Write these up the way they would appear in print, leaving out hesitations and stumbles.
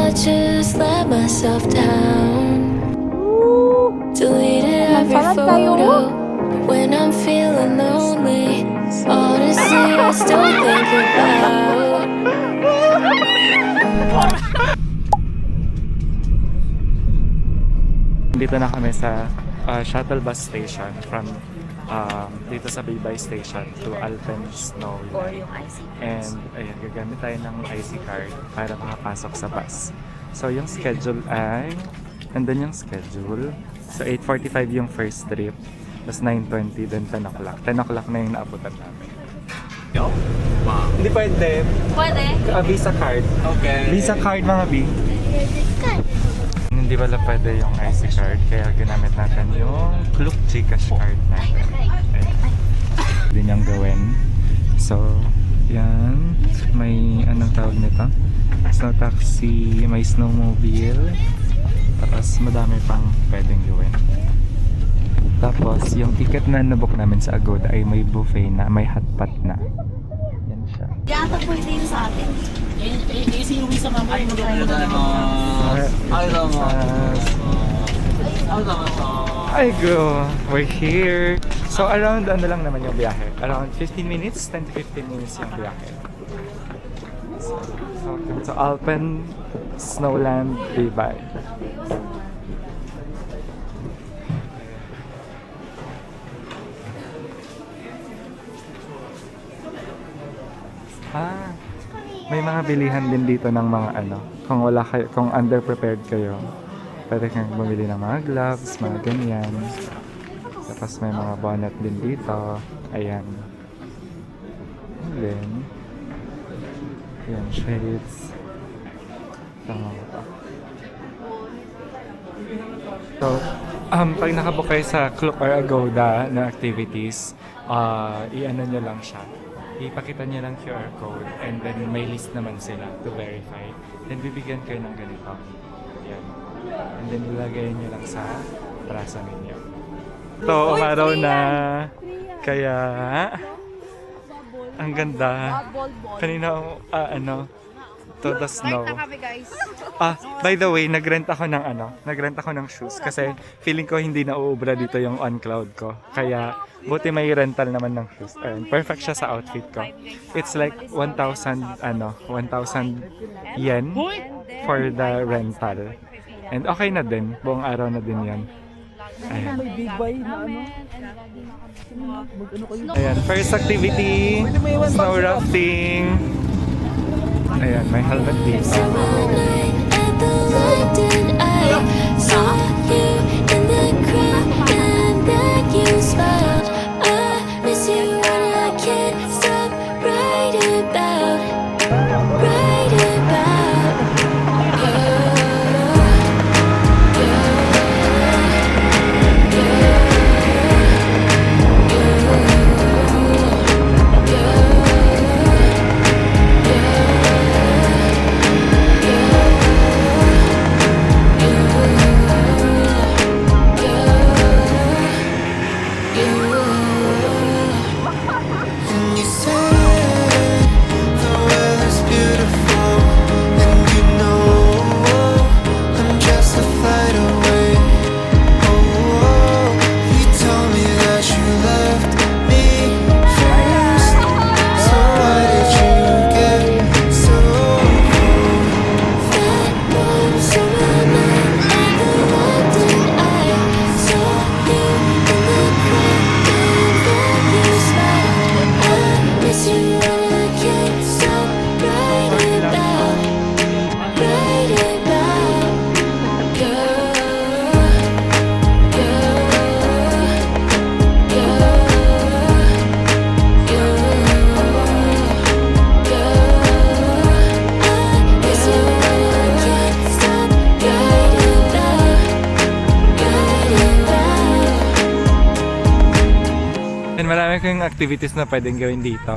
I just let myself down. Deleted every photo when I'm feeling lonely. Honestly, I still think about. Dito na kami sa shuttle bus station from dito sa Baybay Station to Alpen Snow Line. And ayan, gagamit tayo ng IC card para makapasok sa bus. So yung schedule ay, nandun yung schedule. So 8:45 yung first trip, tapos 9:20, then 10 o'clock. 10 o'clock na yung naabutan namin. Hindi pwede. Pwede? Visa card. Okay. Visa card mga B. Hindi pala pwede yung IC card, kaya ginamit natin yung Klook Gcash card natin. Pwede niyang gawin. So, yan. May anong tawag nito? Snow taxi, may snowmobile. Tapos madami pang pwedeng gawin. Tapos, yung ticket na nabook namin sa Agoda ay may buffet na, may hotpot na. Yan siya. Yata pwede yun sa atin. Ay go, we're here. So around ano lang naman yung biyahe? Around 15 minutes, 10 to 15 minutes yung biyahe. So, welcome to Alpen Snowland Baybay. May mga bilihan din dito ng mga ano, kung wala kayo, kung underprepared kayo, pwede kang bumili ng mga gloves, mga ganyan. Tapos may mga bonnet din dito. Ayan. And then, ayan, shades. Tama ko pa. So, pag nakabook kayo sa Klook or Agoda na activities, i-ano nyo lang siya. Ipakita niyo lang QR code and then may list naman sila to verify. Then bibigyan kayo ng ganito. Yan. And then ilagay niyo lang sa braso ninyo. Ito, umaraw na. Kaya, ang ganda. Kanina, to the snow. By the way, nagrent ako ng shoes kasi feeling ko hindi na uubra dito yung on cloud ko. Kaya, buti may rental naman ng shoes. Perfect siya sa outfit ko. It's like 1,000 yen for the rental. And okay na din. Buong araw na din yan. Ayan. Ayan. First activity, snow rafting. Ayan, may helmet dito. Marami kayong activities na pwedeng gawin dito.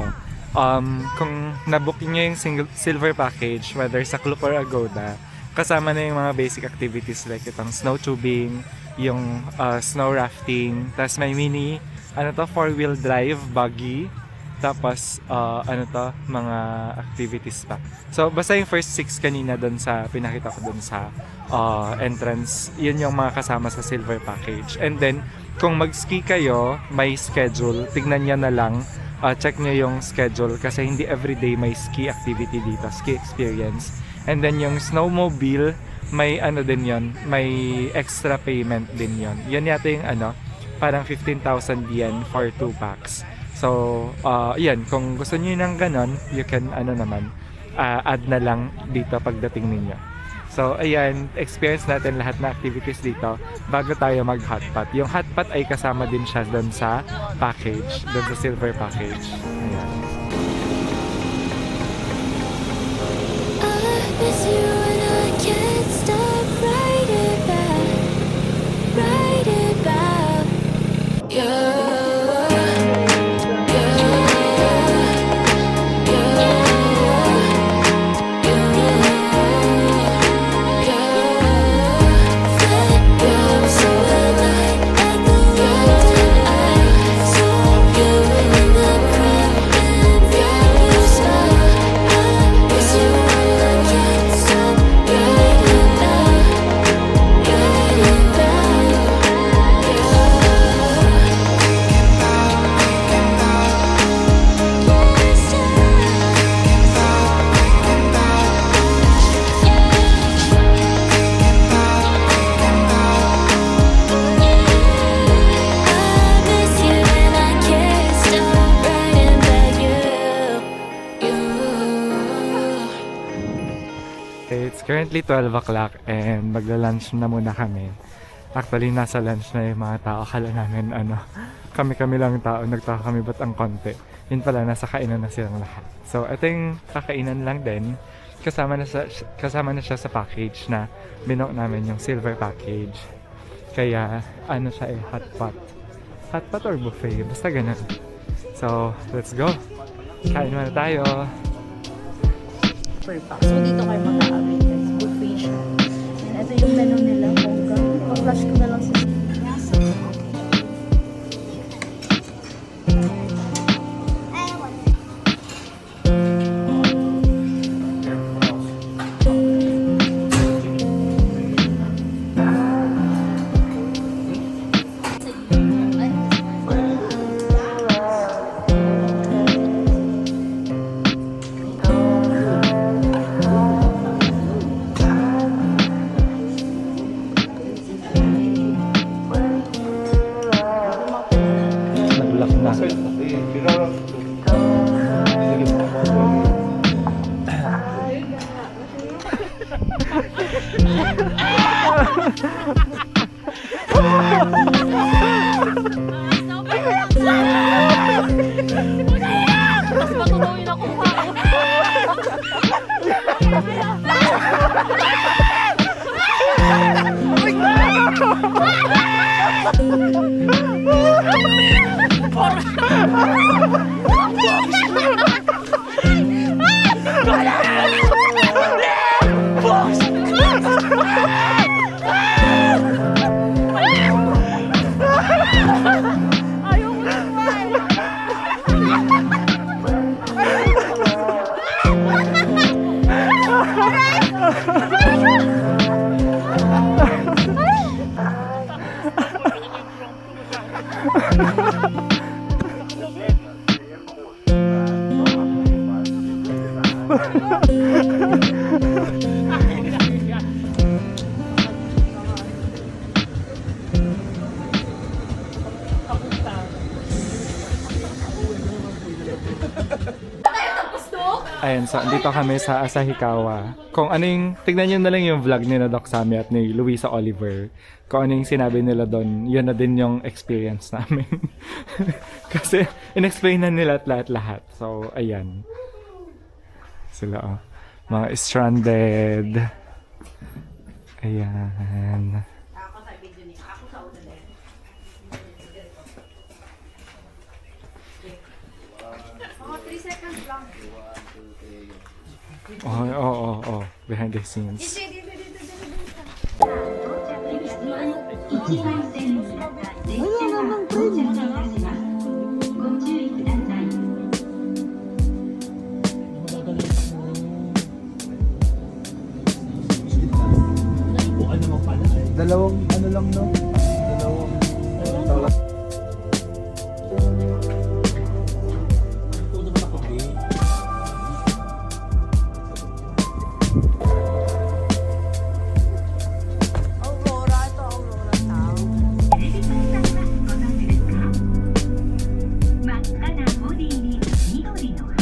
Kung nabook nyo yung silver package, whether sa Klook or Agoda, kasama na yung mga basic activities like itong snow tubing, yung snow rafting, tapos may mini, 4-wheel drive, buggy, Tapos, mga activities pa. So, basta yung first 6 kanina doon sa, pinakita ko doon sa entrance, yun yung mga kasama sa silver package. And then, kung mag-ski kayo, may schedule, tignan nyo na lang, check nyo yung schedule kasi hindi everyday may ski activity dito, ski experience. And then, yung snowmobile, may din yon, may extra payment din yon. Yun yata yung parang 15,000 yen for 2 packs. So, yan, kung gusto niyo ng ganon, you can, add na lang dito pagdating ninyo. So, ayan, experience natin lahat na activities dito bago tayo mag-hotpot. Yung hotpot ay kasama din siya doon sa package, doon sa silver package. Ayan. I miss you and I can't stop writing about you. It's currently 12 o'clock and magla-lunch na muna kami. Actually, nasa lunch na yung mga tao. Akala namin, kami-kami lang tao. Nagtaka kami ba't ang konti. Yun pala, nasa kainan na silang lahat. So, ito yung kakainan lang din. Kasama na siya sa package na binook namin yung silver package. Kaya, siya hotpot. Hotpot or buffet? Basta ganun. So, let's go. Kain muna tayo. Per pack. So, dito kayo mag-a-avail guys. Buffet siya. And ito yung menu nila. Flash ko na lang sa Ayan, so dito kami sa Asahikawa. Kung ano yung, tignan nyo na lang yung vlog ni na Doc Sammy at ni Luisa Oliver. Kung ano yung sinabi nila doon, yun na din yung experience namin. Kasi, in-explain na nila at lahat. So, ayan. Sila, mga stranded. Ayan. Oh. Behind the scenes. Dalawang ano lang no? Dalawang tawag. Aurora, ito Aurora Town. 真っ赤なボディに緑の葉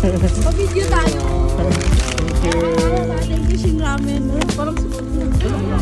Pa-video tayo. Thank you, Shin Ramen. Parang sumunod na.